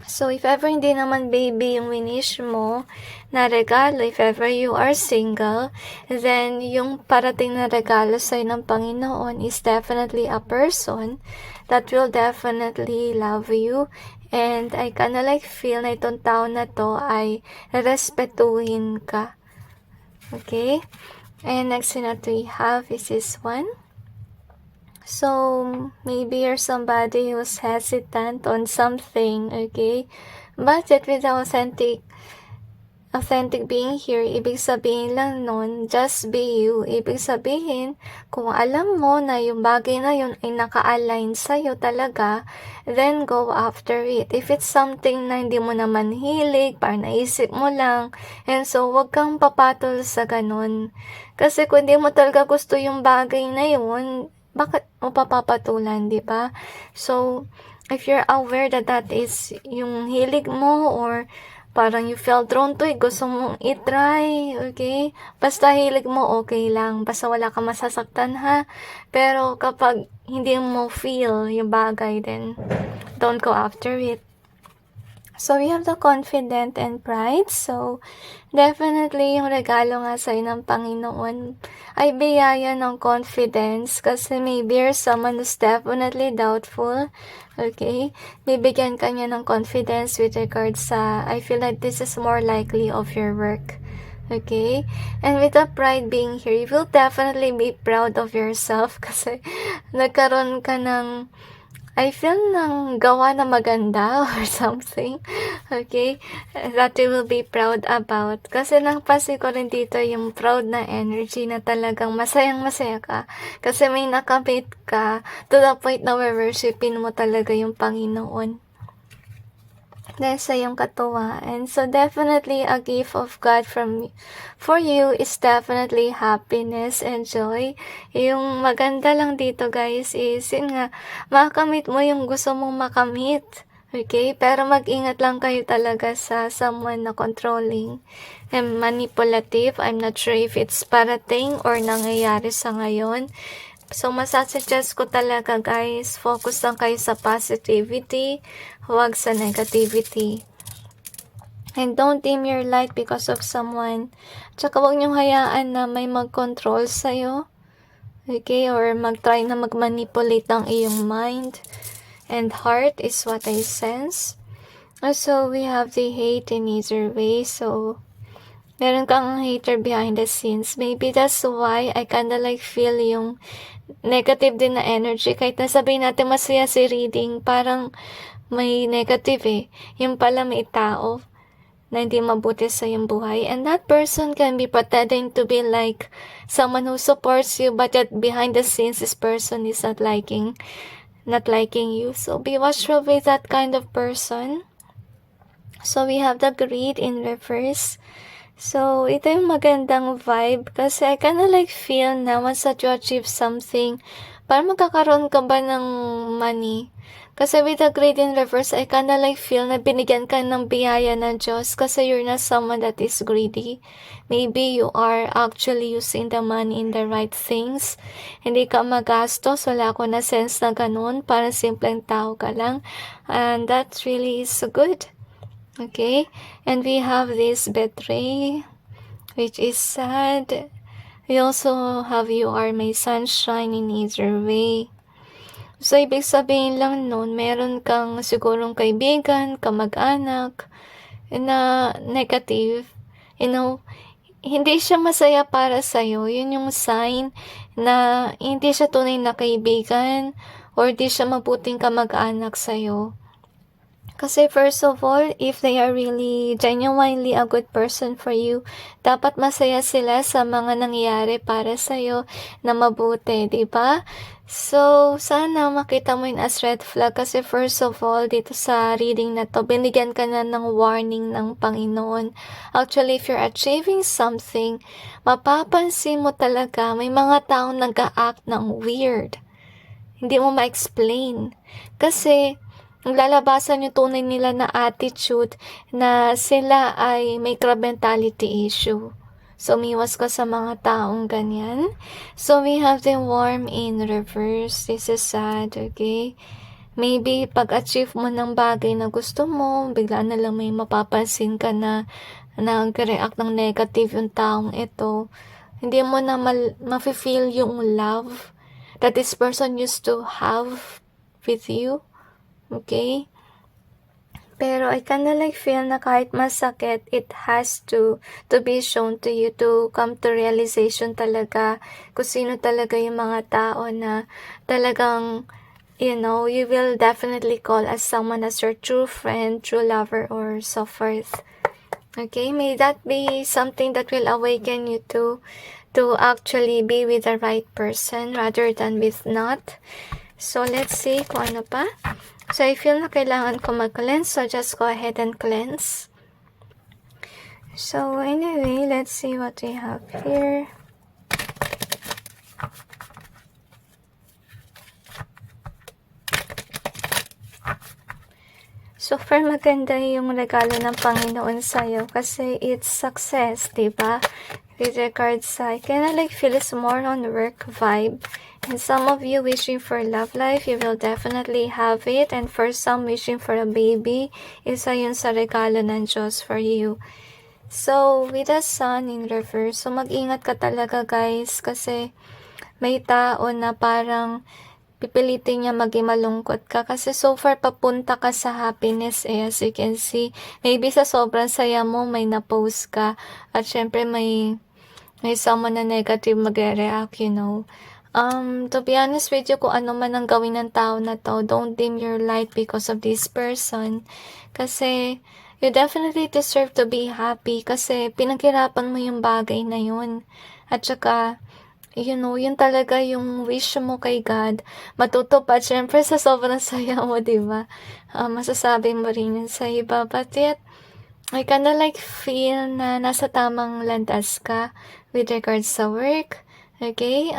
So, if ever hindi naman baby yung winish mo na regalo, if ever you are single, then yung parating na regalo sa'yo ng Panginoon is definitely a person that will definitely love you. And I kinda like feel na itong tao na to ay respetuhin ka. Okay? And next thing that we have is this one. So, maybe you're somebody who's hesitant on something, okay? But yet with the authentic being here, ibig sabihin lang nun, just be you. Ibig sabihin, kung alam mo na yung bagay na yun ay naka-align sa'yo talaga, then go after it. If it's something na hindi mo naman hilig, parang naisip mo lang, and so wag kang papatol sa ganun. Kasi kung hindi mo talaga gusto yung bagay na yun, bakit mo papapatulan, di ba? So, if you're aware that that is yung hilig mo or parang you felt drawn to it, gusto mong itry, okay? Basta hilig mo, okay lang. Basta wala ka masasaktan, ha? Pero kapag hindi mo feel yung bagay, then don't go after it. So, we have the confident and pride. So, definitely, yung regalo nga sa'yo ng Panginoon ay biyaya ng confidence kasi maybe you're someone who's definitely doubtful. Okay? Bibigyan ka niya ng confidence with regards sa, I feel like this is more likely of your work. Okay? And with the pride being here, you will definitely be proud of yourself kasi nagkaroon ka ng I feel ng gawa na maganda or something, okay, that you will be proud about. Kasi napansin ko rin dito yung proud na energy na talagang masayang-masaya ka. Kasi may nakamit ka to the point na worshipin mo talaga yung Panginoon. Dahil sa iyong katuwaan. So, definitely, a gift of God for you is definitely happiness and joy. Yung maganda lang dito, guys, is, yun nga, makamit mo yung gusto mong makamit. Okay? Pero mag-ingat lang kayo talaga sa someone na controlling and manipulative. I'm not sure if it's parating or nangyayari sa ngayon. So, masasuggest ko talaga, guys, focus lang kayo sa positivity, huwag sa negativity. And don't dim your light because of someone. Tsaka huwag niyong hayaan na may mag-control sa'yo. Okay? Or mag-try na mag-manipulate ng iyong mind and heart is what I sense. Also, we have the hate in either way. So, meron kang hater behind the scenes. Maybe that's why I kinda like feel yung negative din na energy. Kahit nasabihin natin masaya si reading, parang may negative eh. Yung pala may tao na hindi mabuti sa iyong buhay. And that person can be pretending to be like someone who supports you, but yet behind the scenes, this person is not liking you. So be watchful with that kind of person. So we have the greed in reverse. So, ito yung magandang vibe kasi I kinda like feel na once that you achieve something, parang magkakaroon ka ba ng money? Kasi with the greed in reverse, I kinda like feel na binigyan ka ng biyaya ng Diyos kasi you're not someone that is greedy. Maybe you are actually using the money in the right things. Hindi ka magastos, wala ko na sense na ganun, parang simpleng tao ka lang. And that really is good. Okay, and we have this betray. which is sad. We also have you are my sunshine in either way. So, ibig sabihin lang nun, meron kang sigurong kaibigan, kamag-anak, na negative. Hindi siya masaya para sa'yo. Yun yung sign na hindi siya tunay na kaibigan or di siya mabuting kamag-anak sa'yo. Kasi first of all, if they are really genuinely a good person for you, dapat masaya sila sa mga nangyayari para sa'yo na mabuti, di ba? So, sana makita mo yun as red flag kasi first of all, dito sa reading na to, binigyan ka na ng warning ng Panginoon. Actually, if you're achieving something, mapapansin mo talaga may mga taong nag-a-act ng weird. Hindi mo ma-explain. Kasi, naglalabasan yung tunay nila na attitude na sila ay may crab mentality issue. So, umiwas ka sa mga taong ganyan. So, we have the worm in reverse. This is sad, okay? Maybe, pag-achieve mo ng bagay na gusto mo, bigla na lang may mapapansin ka na nag-react ng negative yung taong ito. Hindi mo na ma-feel yung love that this person used to have with you. Okay? Pero I kinda like feel na kahit masakit, it has to be shown to you to come to realization talaga kung sino talaga yung mga tao na talagang, you will definitely call as someone as your true friend, true lover, or so forth. Okay? May that be something that will awaken you to actually be with the right person rather than with not. So, let's see kung ano pa. So, I feel na kailangan ko mag-cleanse. So, just go ahead and cleanse. So, anyway, let's see what we have here. Super maganda yung regalo ng Panginoon sa'yo kasi it's success, diba? With regards sa, I kinda like feel it's more on work vibe. And some of you wishing for love life, you will definitely have it. And for some wishing for a baby, isa yun sa regalo ng Diyos for you. So, with the sun in reverse, so mag-ingat ka talaga guys kasi may tao na parang pipilitin niya maging malungkot ka kasi so far papunta ka sa happiness as you can see. Maybe sa sobrang saya mo, may na-post ka at syempre may someone na negative magre-react, To be honest with you, kung ano man ang gawin ng tao na to, don't dim your light because of this person. Kasi, you definitely deserve to be happy kasi pinaghirapan mo yung bagay na yun. At saka, yun talaga yung wish mo kay God. Matutupad, syempre sa sobrang saya mo, diba? Masasabi mo rin yun sa iba. But yet, I kinda like feel na nasa tamang landas ka with regards sa work. Okay?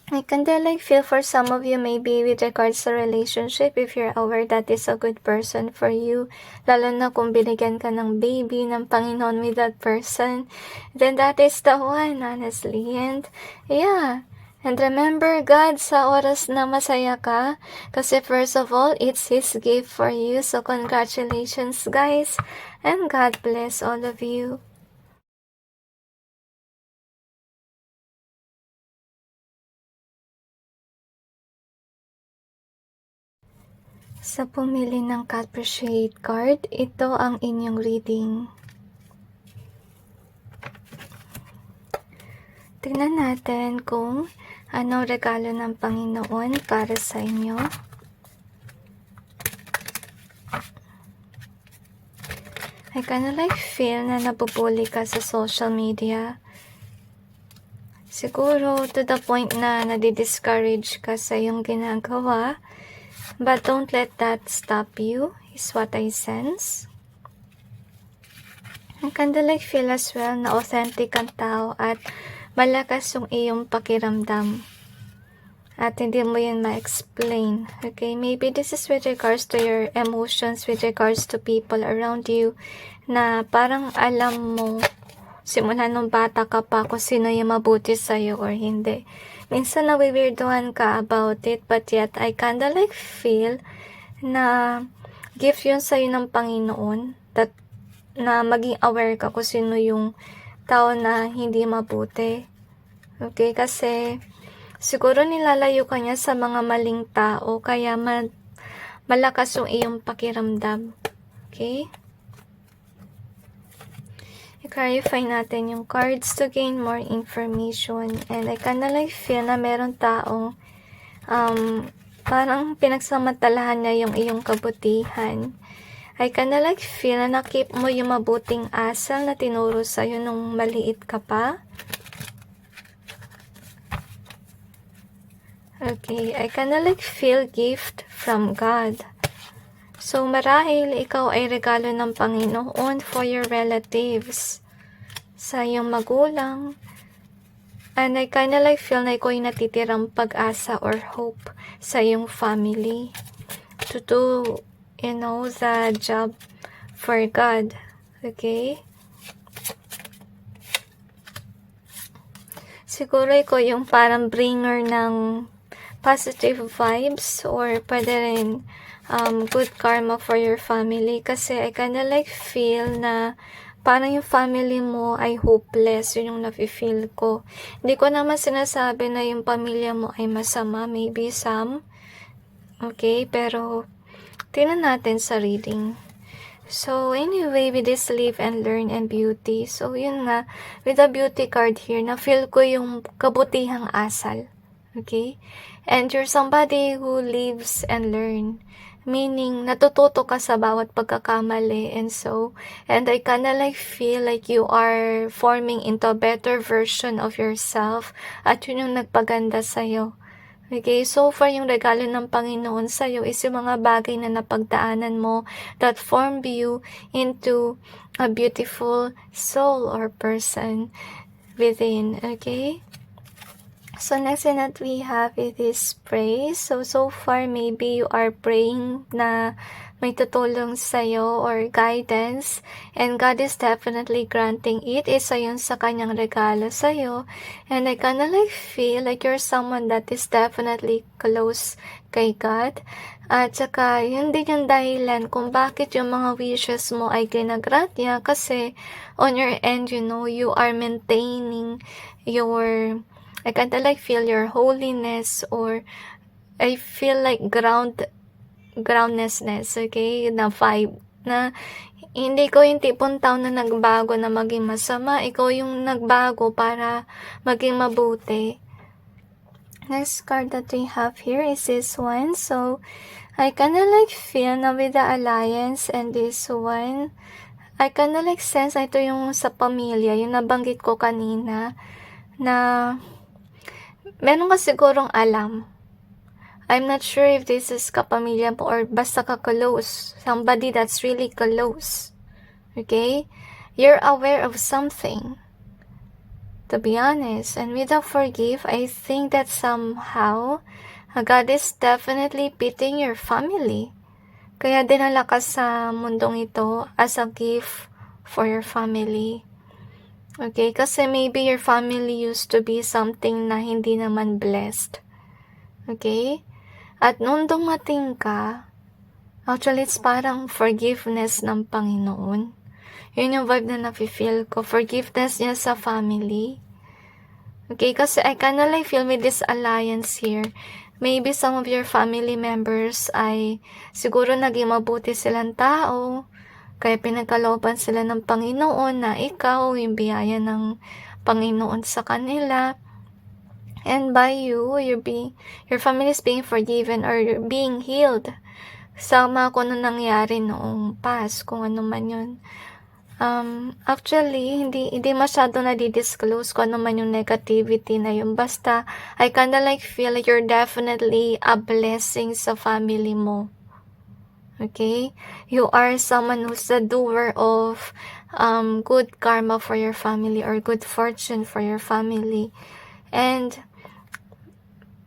I kinda like feel for some of you maybe with regards to relationship if you're aware that is a good person for you. Lalo na kung binigyan ka ng baby ng Panginoon with that person. Then that is the one, honestly. And yeah. And remember God sa oras na masaya ka. Kasi first of all, it's His gift for you. So congratulations guys. And God bless all of you. Sa pumili ng God Appreciate card, ito ang inyong reading. Tingnan natin kung ano regalo ng Panginoon para sa inyo. I kinda like feel na nabubuli ka sa social media. Siguro to the point na nadi-discourage ka sa iyong ginagawa. But don't let that stop you, is what I sense. I kinda like feel as well na authentic ang tao at malakas yung iyong pakiramdam. At hindi mo yun ma-explain. Okay, maybe this is with regards to your emotions, with regards to people around you, na parang alam mo, simula nung bata ka pa kung sino yung mabuti sa'yo or hindi. Minsan nawiwirduhan ka about it, but yet I kinda like feel na gift yun sa'yo ng Panginoon, that na maging aware ka kung sino yung tao na hindi mabuti. Okay, kasi siguro nilalayo ka niya sa mga maling tao, kaya malakas yung iyong pakiramdam. Okay? I-clarify natin yung cards to gain more information. And I kinda like feel na meron taong parang pinagsamantalahan niya yung iyong kabutihan. I kinda like feel na nakip mo yung mabuting asal na tinuro sa'yo nung maliit ka pa. Okay, I kinda like feel gift from God. So, marahil ikaw ay regalo ng Panginoon for your relatives, sa iyong magulang. And I kinda like feel na ikaw ay natitirang pag-asa or hope sa iyong family to do, the job for God. Okay? Siguro ikaw yung parang bringer ng positive vibes or pwede rin good karma for your family, kasi I kinda like feel na parang yung family mo ay hopeless. Yun yung nafe-feel ko. Hindi ko naman sinasabi na yung pamilya mo ay masama, maybe some. Okay, pero tingnan natin sa reading. So, anyway, with this live and learn and beauty. So, yun nga, with the beauty card here, na-feel ko yung kabutihang asal. Okay? And you're somebody who lives and learn. Meaning, natututo ka sa bawat pagkakamali. And I kinda like feel like you are forming into a better version of yourself. At yun yung nagpaganda sa'yo. Okay, so far yung regalo ng Panginoon sa'yo is yung mga bagay na napagdaanan mo that formed you into a beautiful soul or person within. Okay? So next thing that we have is praise. So far maybe you are praying na may tutulong sa'yo or guidance, and God is definitely granting it. Isa yun sa kanyang regalo sa'yo. And I kinda like feel like you're someone that is definitely close kay God. At saka, yun din yung dahilan kung bakit yung mga wishes mo ay ginagrant niya, kasi on your end, you are maintaining your, I kinda like feel your holiness, or I feel like groundness, okay, na vibe, na hindi ko yung tipong tao na nagbago na maging masama, ikaw yung nagbago para maging mabuti. Next card that we have here is this one. So, I kinda like feel na with the alliance and this one, I kinda like sense na ito yung sa pamilya, yung nabanggit ko kanina, na meron ka sigurong alam. I'm not sure if this is kapamilya mo or basta ka-close. Somebody that's really close. Okay? You're aware of something. To be honest. And with the forgive, I think that somehow, God is definitely pitying your family. Kaya dinala ka sa mundong ito as a gift for your family. Okay? Kasi maybe your family used to be something na hindi naman blessed. Okay? At nung dumating ka, actually it's parang forgiveness ng Panginoon. Yun yung vibe na nafe-feel ko. Forgiveness niya sa family. Okay, kasi I kinda like feel with this alliance here. Maybe some of your family members ay siguro naging mabuti silang tao, kaya pinagkalooban sila ng Panginoon na ikaw, yung biyaya ng Panginoon sa kanila. And by you, your family is being forgiven or you're being healed sa mga kung ano nangyari noong past, kung ano man yun. Actually, hindi masyado na-disclose kung ano man yung negativity na yun. Basta, I kinda like feel like you're definitely a blessing sa family mo. Okay? You are someone who's the doer of good karma for your family or good fortune for your family. And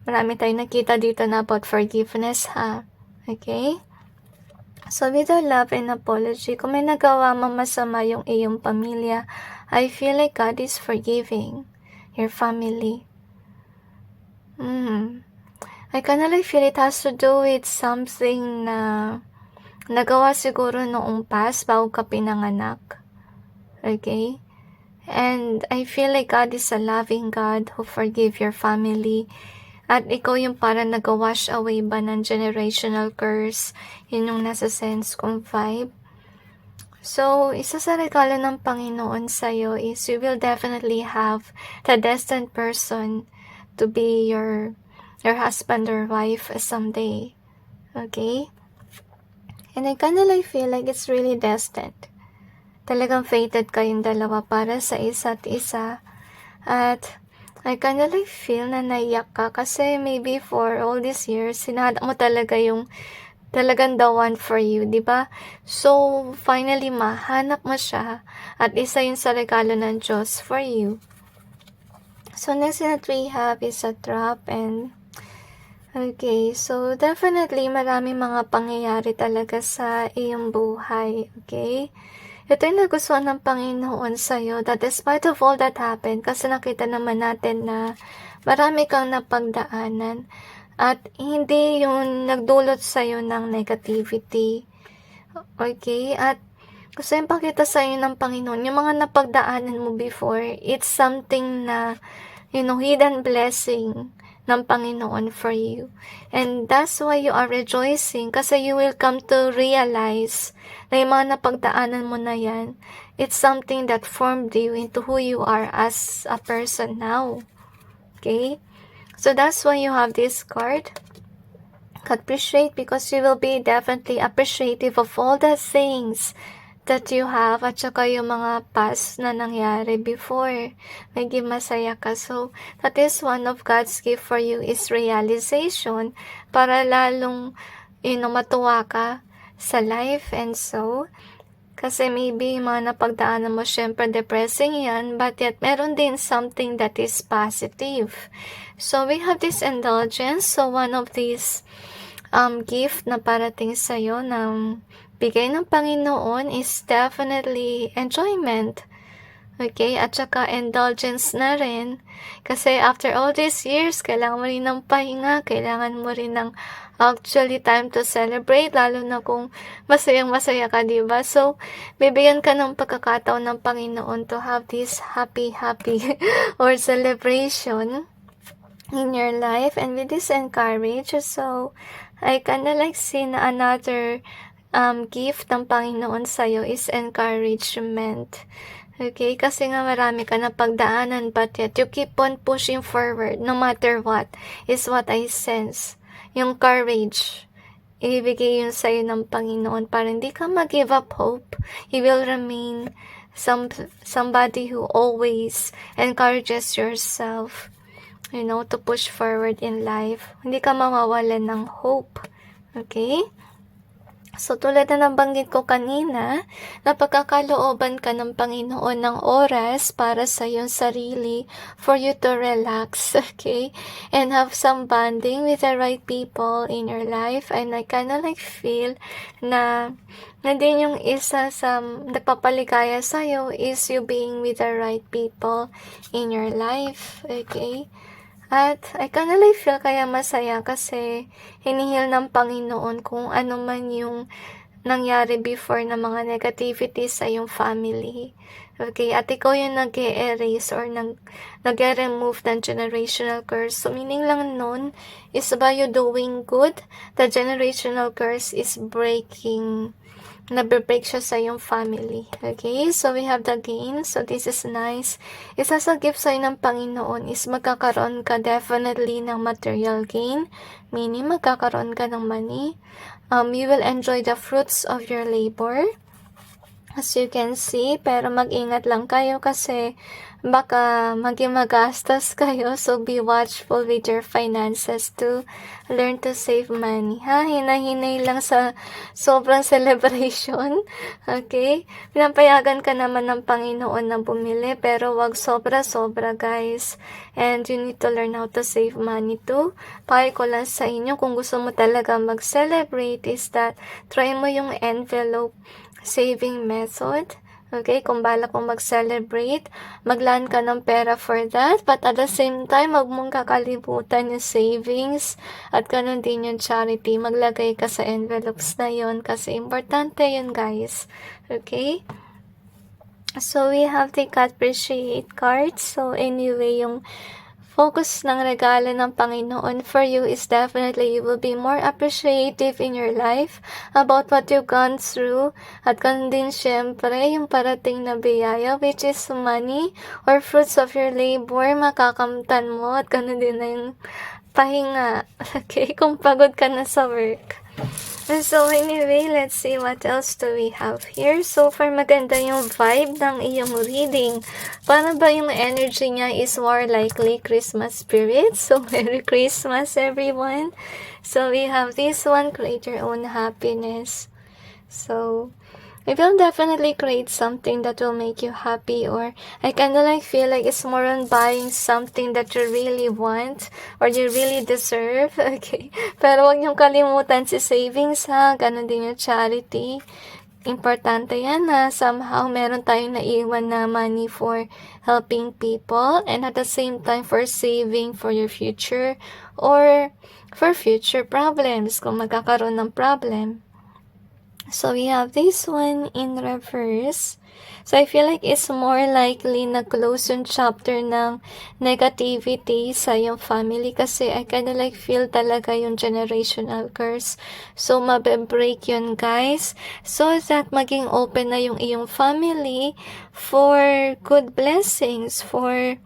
marami tayong nakita dito na about forgiveness, ha? Okay? So, with the love and apology, kung may nagawa masama yung iyong pamilya, I feel like God is forgiving your family. I kinda like feel it has to do with something na nagawa siguro noong past bago ka pinanganak. Okay? And I feel like God is a loving God who forgive your family. At ikaw yung para nag-wash away ba ng generational curse. Yun yung nasa sense kong vibe. So, isa sa regalo ng Panginoon sa'yo is you will definitely have the destined person to be your husband or wife someday. Okay? And I kinda like feel like it's really destined. Talagang fated kayong dalawa para sa isa't isa. At I kinda like feel na naiyak ka kasi maybe for all these years, sinahad mo talaga yung talagang the one for you, di ba? So, finally, mahanap mo siya at isa yun sa regalo ng Diyos for you. So, next that we have is a trap and okay, so definitely maraming mga pangyayari talaga sa iyong buhay, okay? Ito yung nagustuhan ng Panginoon sa'yo that despite of all that happened, kasi nakita naman natin na marami kang napagdaanan at hindi yung nagdulot sa'yo ng negativity. Okay? At gusto yung pakita sa'yo ng Panginoon, yung mga napagdaanan mo before, it's something na, hidden blessing ng Panginoon for you. And that's why you are rejoicing kasi you will come to realize na yung mga napagdaanan mo na yan, it's something that formed you into who you are as a person now. Okay? So that's why you have this card. Appreciate because you will be definitely appreciative of all the things that you have at saka yung mga past na nangyari before. Maging masaya ka. So, that is one of God's gift for you is realization para lalong, matuwa ka sa life. And so, kasi maybe mga napagdaanan mo, syempre depressing yan, but yet meron din something that is positive. So, we have this indulgence. So, one of these gift na parating sa'yo ng bigay ng Panginoon is definitely enjoyment. Okay? At saka indulgence na rin. Kasi after all these years, kailangan mo rin ng pahinga, kailangan mo rin ng actually time to celebrate, lalo na kung masayang-masaya ka, diba? So, bibigyan ka ng pagkakataon ng Panginoon to have this happy or celebration in your life. And with this encourage, so, I kinda like see na another gift ng Panginoon sa'yo is encouragement. Okay? Kasi nga marami ka na pagdaanan, but yet you keep on pushing forward no matter what, is what I sense. Yung courage, ibibigay yun sa'yo ng Panginoon para hindi ka mag-give up hope. You will remain somebody who always encourages yourself, to push forward in life. Hindi ka mawawalan ng hope. Okay? So, tulad na nabanggit ko kanina, napagkakalooban ka ng Panginoon ng oras para sa iyong sarili for you to relax, okay? And have some bonding with the right people in your life. And I kinda like feel na din yung isa sa nagpapaligaya sa'yo is you being with the right people in your life, okay? At I kinda like feel kaya masaya kasi hinihil ng Panginoon kung ano man yung nangyari before na mga negativity sa iyong family. Okay, at ikaw yung nag-e-erase or nag-e-remove ng generational curse. So, meaning lang nun is by you doing good, the generational curse is breaking. Nabe-break siya sa iyong family. Okay? So, we have the gain. So, this is nice. Isa sa gift sa'yo ng Panginoon is magkakaroon ka definitely ng material gain. Meaning, magkakaroon ka ng money. You will enjoy the fruits of your labor. As you can see, pero mag-ingat lang kayo kasi baka maging magastos kayo. So, be watchful with your finances to learn to save money. Hinahinay lang sa sobrang celebration. Okay? Pinapayagan ka naman ng Panginoon na bumili, pero wag sobra-sobra, guys. And you need to learn how to save money too. Pahay ko lang sa inyo, kung gusto mo talaga mag-celebrate is that try mo yung envelope saving method. Okay, kung balak mong mag-celebrate, maglaan ka ng pera for that, but at the same time, wag mong kakalimutan yung savings at ganun din yung charity. Maglagay ka sa envelopes na yon kasi importante yun, guys. Okay? So, we have the appreciate card. So, anyway, yung focus ng regalo ng Panginoon for you is definitely you will be more appreciative in your life about what you've gone through. At ganun din syempre yung parating na biyaya, which is money or fruits of your labor, makakamtan mo. At ganun din na yung pahinga. Okay, kung pagod ka na sa work. So anyway, let's see what else do we have here. So far, maganda yung vibe ng iyong reading. Paano ba yung energy niya is more likely Christmas spirit? So Merry Christmas everyone. So we have this one, create your own happiness. So it will definitely create something that will make you happy, or I kind of like feel like it's more on buying something that you really want or you really deserve. Okay, pero wag niyong kalimutan si savings ha, ganun din yung charity. Importante yan na somehow meron tayong naiwan na money for helping people and at the same time for saving for your future or for future problems kung magkakaroon ng problem. So we have this one in reverse. So I feel like it's more likely na close yung chapter ng negativity sa yung family kasi I kinda like feel talaga yung generational curse. So mabe-break yun guys. So that maging open na yung iyong family for good blessings, for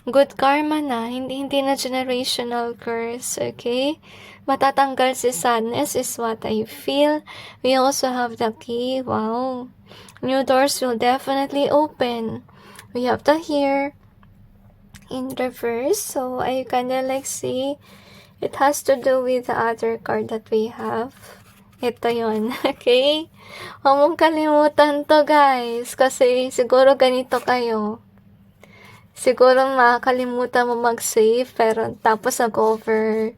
good karma na, hindi na generational curse, okay? Matatanggal si sadness is what I feel. We also have the key. Wow. New doors will definitely open. We have the here in reverse. So I kinda like see it has to do with the other card that we have. Ito yon. Okay? Huwag mong kalimutan to guys. Kasi siguro ganito kayo. Siguro makakalimutan mo mag-save pero tapos nag-over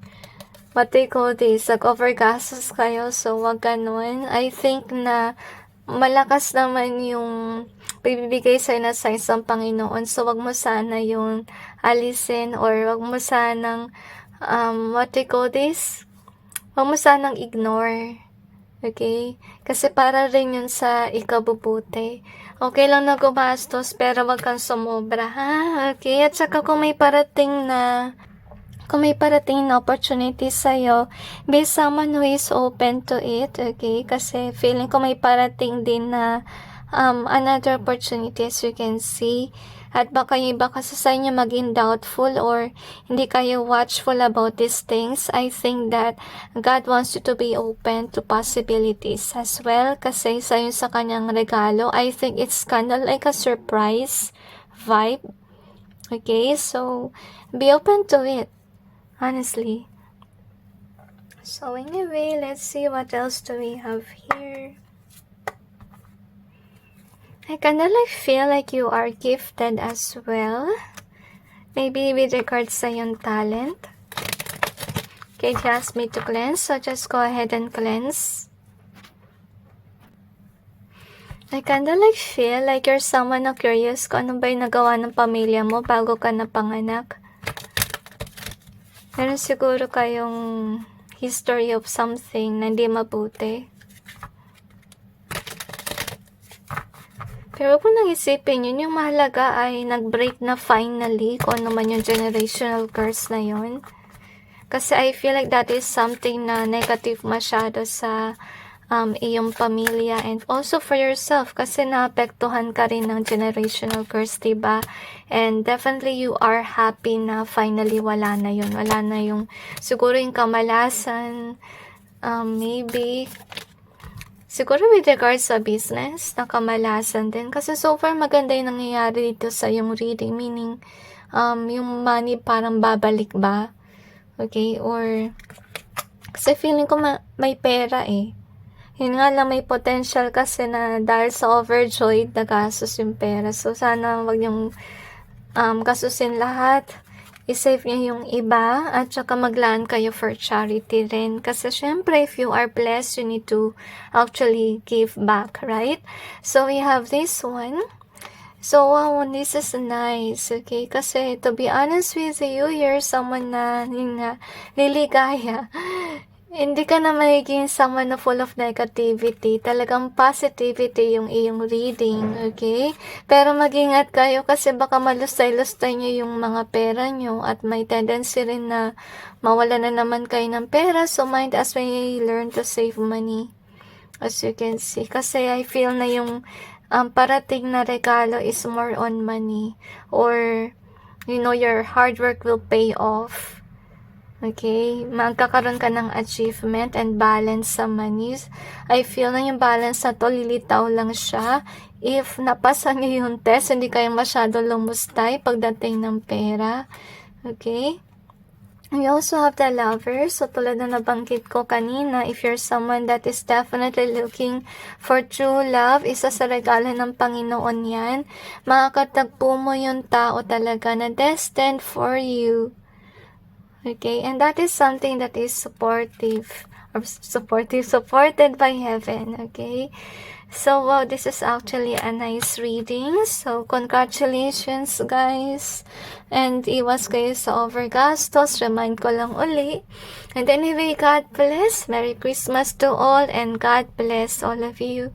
what they call this, nag-overgastos kayo, so wag ganun. I think na malakas naman yung bibigay sa'yo na signs ng Panginoon, so wag mo sana yung alisin or wag mo sanang, what they call this, wag mo sanang ignore. Okay? Kasi para rin yun sa ikabubuti. Okay lang na gumastos, pero wag kang sumobra, ha? Okay? At saka kung may parating na opportunity sa'yo, be someone who is open to it, okay? Kasi feeling ko may parating din na another opportunity as you can see. At baka yung iba kasi sa inyo maging doubtful or hindi kayo watchful about these things. I think that God wants you to be open to possibilities as well. Kasi sa yun sa kanyang regalo, I think it's kind of like a surprise vibe. Okay, so be open to it. Honestly. So anyway, let's see what else do we have here. I kinda like feel like you are gifted as well. Maybe with regards sa yung talent. Okay, they asked me to cleanse, so just go ahead and cleanse. I kinda like feel like you're someone na curious kung ano ba yung nagawa ng pamilya mo bago ka napanganak. Meron siguro kayong history of something na hindi mabuti. Pero kung nang isipin yun, yung mahalaga ay nag-break na finally kung ano man yung generational curse na yun. Kasi I feel like that is something na negative masyado sa iyong pamilya and also for yourself kasi naapektuhan ka rin ng generational curse, diba? And definitely you are happy na finally wala na yun. Wala na yung siguro yung kamalasan, maybe siguro with regards sa business, na kamalasan din. Kasi so far maganda yung nangyayari dito sa yung reading, meaning yung money parang babalik ba? Okay, or kasi feeling ko may pera eh. Yun nga lang, may potential kasi na dahil sa overjoyed na gastos yung pera. So, sana wag yung gastusin lahat. I-save niyo yung iba at saka maglaan kayo for charity rin. Kasi syempre, if you are blessed, you need to actually give back, right? So, we have this one. So, wow, this is nice, okay? Kasi, to be honest with you, you're someone na, yun nga, liligaya. Hindi ka na magiging someone na full of negativity. Talagang positivity yung iyong reading, okay? Pero mag-ingat kayo kasi baka malustay-lustay nyo yung mga pera nyo at may tendency rin na mawala na naman kayo ng pera. So, might as well learn to save money. As you can see. Kasi I feel na yung parating na regalo is more on money. Or, you know, your hard work will pay off. Okay, magkakaroon ka ng achievement and balance sa money. I feel na yung balance na to, lilitaw lang siya. If napasa niyo yung test, hindi kayo masyado lumustay pagdating ng pera. Okay? We also have the Lovers. So, tulad na nabanggit ko kanina, if you're someone that is definitely looking for true love, isa sa regalo ng Panginoon yan. Makakatagpo mo yung tao talaga na destined for you. Okay, and that is something that is supported by heaven, okay? So, wow, this is actually a nice reading. So, congratulations, guys. And iwas kayo sa overgastos. Remind ko lang uli. And anyway, God bless. Merry Christmas to all and God bless all of you.